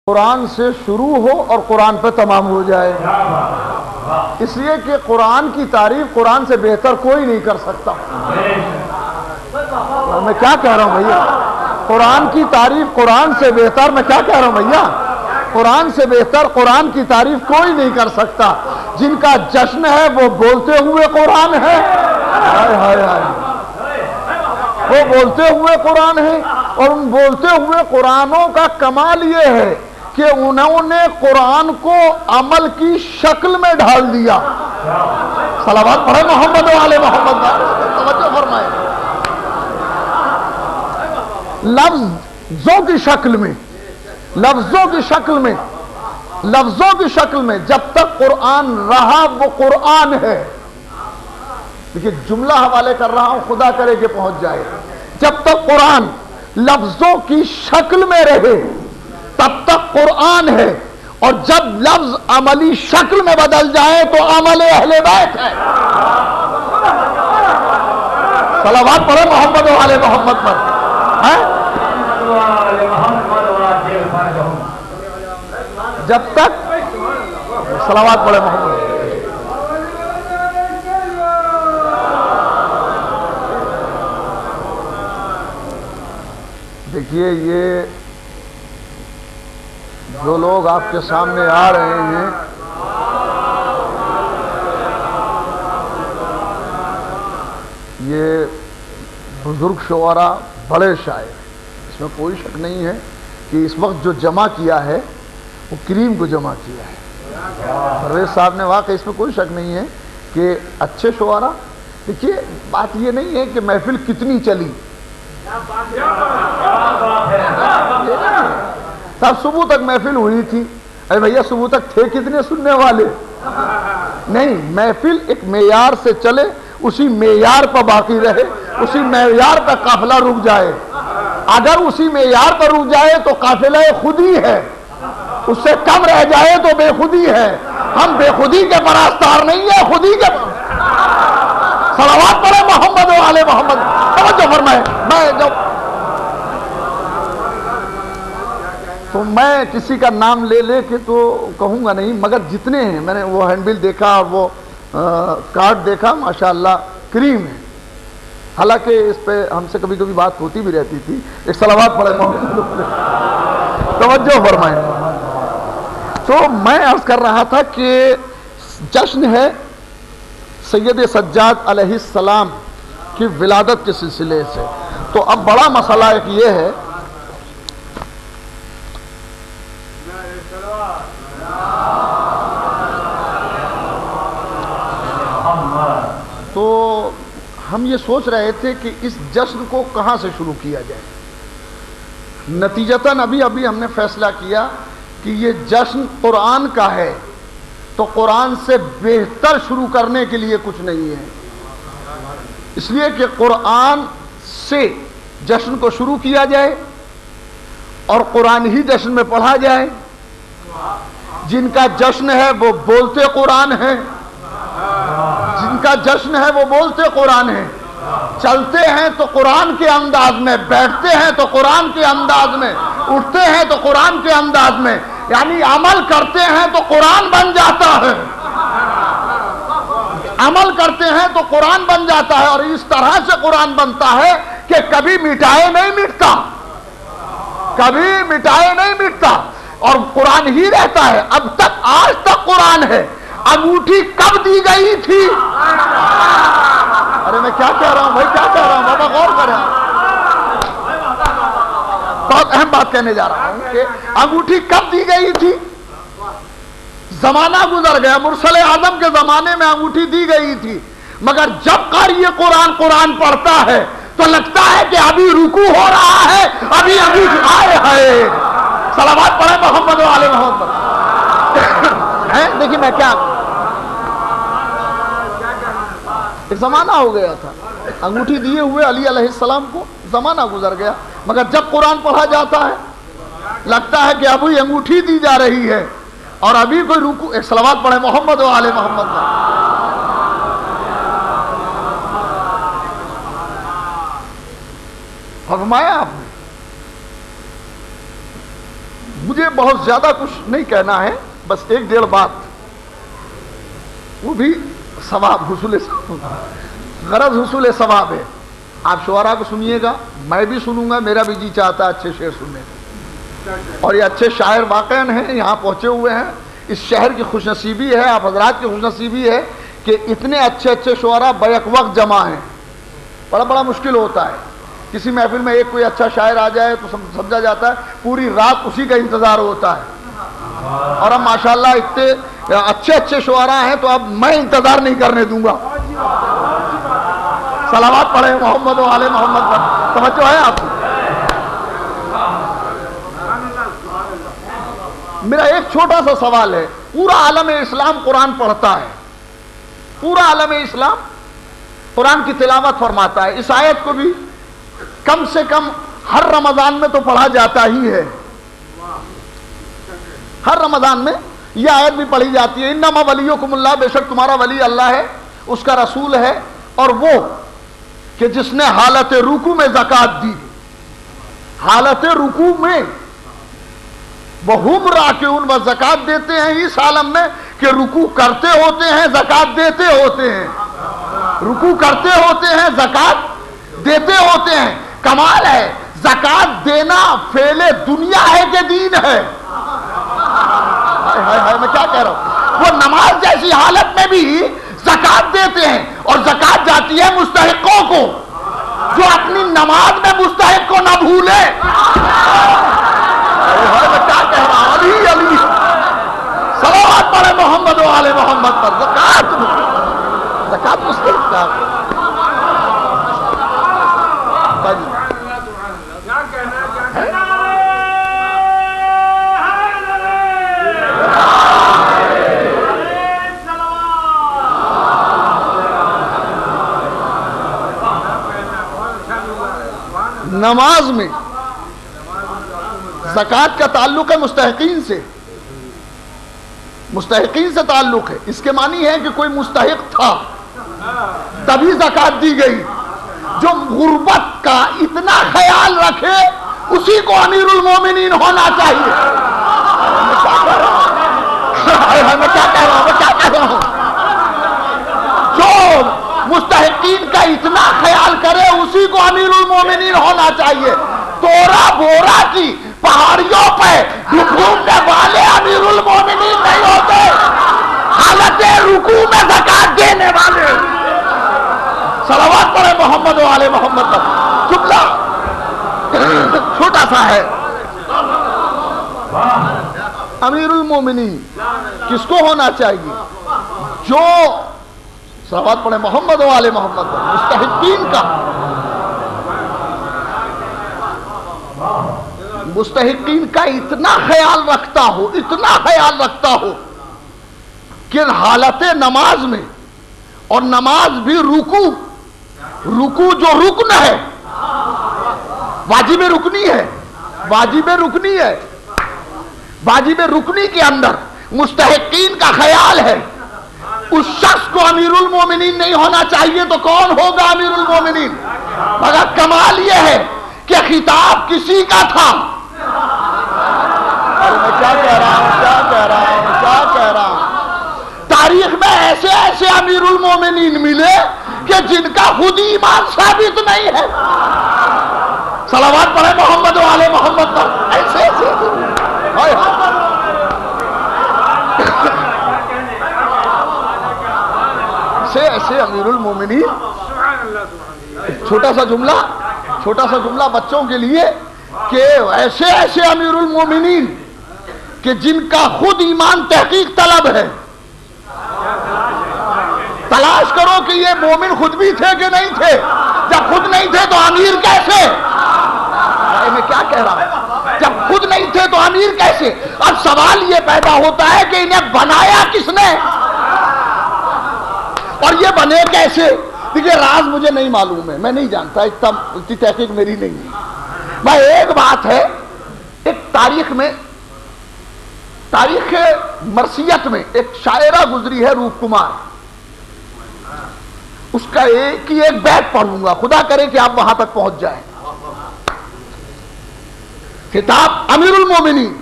قرآن سے شروع ہو اور قرآن پہ تمام ہو جائے، اس لیے کہ قرآن کی تعریف قرآن سے بہتر کوئی نہیں کر سکتا۔ میں کیا کہہ رہا ہوں بھیا؟ قرآن کی تعریف قرآن سے بہتر، میں کیا کہہ رہا ہوں بھیا؟ قرآن سے بہتر قرآن کی تعریف کوئی نہیں کر سکتا۔ جن کا جشن ہے وہ بولتے ہوئے قرآن ہے، ہائے ہائے ہائے، وہ بولتے ہوئے قرآن ہے۔ اور ان بولتے ہوئے قرآنوں کا کمال یہ ہے کہ انہوں نے قرآن کو عمل کی شکل میں ڈھال دیا۔ صلوات پڑھے محمد و آل محمد، توجہ فرمائے۔ لفظوں کی شکل میں، لفظوں کی شکل میں، لفظوں کی شکل میں جب تک قرآن رہا وہ قرآن ہے۔ دیکھیے جملہ حوالے کر رہا ہوں، خدا کرے کہ پہنچ جائے۔ جب تک قرآن لفظوں کی شکل میں رہے تب تک قرآن ہے، اور جب لفظ عملی شکل میں بدل جائے تو عمل اہل بیت ہے۔ صلوات پڑھے محمد و آل محمد پر۔ جب تک صلوات پڑھے محمد۔ دیکھیے یہ جو لوگ آپ کے سامنے آ رہے ہیں یہ بزرگ شعراء، بڑے شاعر، اس میں کوئی شک نہیں ہے کہ اس وقت جو جمع کیا ہے وہ کریم کو جمع کیا ہے پرویز صاحب نے۔ واقعی اس میں کوئی شک نہیں ہے کہ اچھے شعراء۔ دیکھیے بات یہ نہیں ہے کہ محفل کتنی چلی، تب صبح تک محفل ہوئی تھی، ارے بھیا صبح تک تھے کتنے سننے والے؟ نہیں، محفل ایک معیار سے چلے، اسی معیار پر باقی رہے، اسی معیار پر قافلہ رک جائے۔ اگر اسی معیار پر رک جائے تو قافلہ خودی ہے، اس سے کم رہ جائے تو بے خودی ہے۔ ہم بے خودی کے پرستار نہیں ہیں، خودی کے۔ صلوات پڑھے محمد و آل محمد۔ توجہ فرمائے۔ تو میں کسی کا نام لے لے کے تو کہوں گا نہیں، مگر جتنے ہیں میں نے وہ ہینڈ بل دیکھا اور وہ کارڈ دیکھا، ماشاءاللہ کریم ہے۔ حالانکہ اس پہ ہم سے کبھی کبھی بات ہوتی بھی رہتی تھی۔ ایک صلوات پڑھے محمد۔ توجہ فرمائیں۔ تو میں عرض کر رہا تھا کہ جشن ہے سید سجاد علیہ السلام کی ولادت کے سلسلے سے۔ تو اب بڑا مسئلہ ایک یہ ہے، تو ہم یہ سوچ رہے تھے کہ اس جشن کو کہاں سے شروع کیا جائے۔ نتیجتاً ابھی ہم نے فیصلہ کیا کہ یہ جشن قرآن کا ہے، تو قرآن سے بہتر شروع کرنے کے لیے کچھ نہیں ہے، اس لیے کہ قرآن سے جشن کو شروع کیا جائے اور قرآن ہی جشن میں پڑھا جائے۔ جن کا جشن ہے وہ بولتے قرآن ہے، جن کا جشن ہے وہ بولتے قرآن ہے، چلتے ہیں تو قرآن کے انداز میں، بیٹھتے ہیں تو قرآن کے انداز میں، اٹھتے ہیں تو قرآن کے انداز میں، یعنی عمل کرتے ہیں تو قرآن بن جاتا ہے، عمل کرتے ہیں تو قرآن بن جاتا ہے۔ اور اس طرح سے قرآن بنتا ہے کہ کبھی مٹائے نہیں مٹتا، کبھی مٹائے نہیں مٹتا، اور قرآن ہی رہتا ہے۔ اب تک آج تک قرآن ہے۔ انگوٹھی کب دی گئی تھی؟ ارے میں کیا کہہ رہا ہوں بھائی، کیا کہہ رہا ہوں بابا، غور کریں۔ بہت اہم بات کہنے جا رہا ہوں کہ انگوٹھی کب دی گئی تھی؟ زمانہ گزر گیا، مرسل اعظم کے زمانے میں انگوٹھی دی گئی تھی، مگر جب قاری قرآن پڑھتا ہے تو لگتا ہے کہ ابھی رکوع ہو رہا ہے، ابھی آئے ہے۔ صلوات پڑھے محمد و آل محمد۔ دیکھیے میں کیا، ایک زمانہ ہو گیا تھا انگوٹھی دیے ہوئے علی علیہ السلام کو، زمانہ گزر گیا، مگر جب قرآن پڑھا جاتا ہے لگتا ہے کہ ابھی انگوٹھی دی جا رہی ہے اور ابھی کوئی رکوع۔ ایک صلوات پڑھے محمد و آل محمد۔ فرمایا آپ نے، مجھے بہت زیادہ کچھ نہیں کہنا ہے، بس ایک ڈیڑھ بات، وہ بھی ثواب، حصول غرض حصول ثواب ہے۔ آپ شعراء کو سنیے گا، میں بھی سنوں گا، میرا بھی جی چاہتا ہے اچھے شعر سننے کا، اور یہ اچھے شاعر واقعاً ہیں، یہاں پہنچے ہوئے ہیں۔ اس شہر کی خوش نصیبی ہے، آپ حضرات کی خوش نصیبی ہے کہ اتنے اچھے اچھے شعراء بیک وقت جمع ہیں۔ بڑا مشکل ہوتا ہے، کسی محفل میں ایک کوئی اچھا شاعر آ جائے تو سمجھا جاتا ہے پوری رات اسی کا انتظار ہوتا ہے، اور اب ماشاءاللہ اتنے اچھے اچھے شعراء ہیں تو اب میں انتظار نہیں کرنے دوں گا۔ صلوات پڑھیں محمد و آل محمد پر، توجہ ہے آپ کو؟ میرا ایک چھوٹا سا سوال ہے، پورا عالم اسلام قرآن پڑھتا ہے، پورا عالم اسلام قرآن کی تلاوت فرماتا ہے، اس آیت کو بھی کم سے کم ہر رمضان میں تو پڑھا جاتا ہی ہے، ہر رمضان میں یہ آیت بھی پڑھی جاتی ہے، انما ولیکم اللہ، بے شک تمہارا ولی اللہ ہے، اس کا رسول ہے، اور وہ کہ جس نے حالت رکوع میں زکوٰۃ دی، حالت رکوع میں وہم راکعون، وہ زکوٰۃ دیتے ہیں اس عالم میں کہ رکوع کرتے ہوتے ہیں، زکوٰۃ دیتے ہوتے ہیں، رکوع کرتے ہوتے ہیں، زکوٰۃ دیتے ہوتے ہیں۔ کمال ہے، زکوٰۃ دینا فعل دنیا ہے کہ دین ہے؟ میں کیا کہہ رہا ہوں، وہ نماز جیسی حالت میں بھی زکوٰۃ دیتے ہیں، اور زکوٰۃ جاتی ہے مستحقوں کو، جو اپنی نماز میں مستحق کو نہ بھولے۔ میں کیا کہہ رہا ہوں، علی علی، صلوات پڑھے محمد و آل محمد پر۔ زکوٰۃ مستحق کا نماز میں زکوٰۃ کا تعلق ہے مستحقین سے، مستحقین سے تعلق ہے، اس کے معنی ہے کہ کوئی مستحق تھا تبھی زکوٰۃ دی گئی۔ جو غربت کا اتنا خیال رکھے اسی کو امیر المومنین ہونا چاہیے۔ میں کیا کہہ رہا ہوں، جو مستحقین کا اتنا خیال کرے اسی کو امیر المومنین ہونا چاہیے۔ تورا بورا کی پہاڑیوں پہ گھومنے والے امیر المومنین نہیں ہوتے، حالت رکوع میں زکوٰۃ دینے والے۔ صلوات پڑھے محمد و آل محمد پر۔ جملہ چھوٹا سا ہے، امیر المومنین کس کو ہونا چاہیے؟ جو صلوات پڑھے محمد و آل محمد پر، مستحقین کا، مستحقین کا اتنا خیال رکھتا ہو، اتنا خیال رکھتا ہو کہ حالت نماز میں، اور نماز بھی رکوع، رکوع جو رکن ہے، واجب رکنی ہے، واجب رکنی ہے، واجب رکنی کے اندر مستحقین کا خیال ہے، اس شخص کو امیر المومنین نہیں ہونا چاہیے تو کون ہوگا امیر المومنین؟ مگر کمال یہ ہے کہ خطاب کسی کا تھا۔ میں کیا کہہ رہا ہوں، تاریخ میں ایسے ایسے امیر المومنین ملے کہ جن کا خود ایمان ثابت نہیں ہے۔ صلوات پڑھے محمد و آل محمد پر۔ ایسے ایسے امیر المومنین۔ چھوٹا سا جملہ بچوں کے لیے کہ ایسے ایسے امیر المومنین کہ جن کا خود ایمان تحقیق طلب ہے۔ تلاش کرو کہ یہ مومن خود بھی تھے کہ نہیں تھے، جب خود نہیں تھے تو امیر کیسے؟ میں کیا کہہ رہا ہوں، جب خود نہیں تھے تو امیر کیسے؟ اب سوال یہ پیدا ہوتا ہے کہ انہیں بنایا کس نے، اور یہ بنے کیسے؟ دیکھیے راز مجھے نہیں معلوم ہے، میں نہیں جانتا، اتنی تحقیق میری نہیں ہے۔ میں ایک بات ہے، ایک تاریخ میں، تاریخ مرثیت میں ایک شاعرہ گزری ہے روپ کمار، اس کا ایک بیت پڑھوں گا، خدا کرے کہ آپ وہاں تک پہنچ جائیں۔ خطاب امیر المومنین،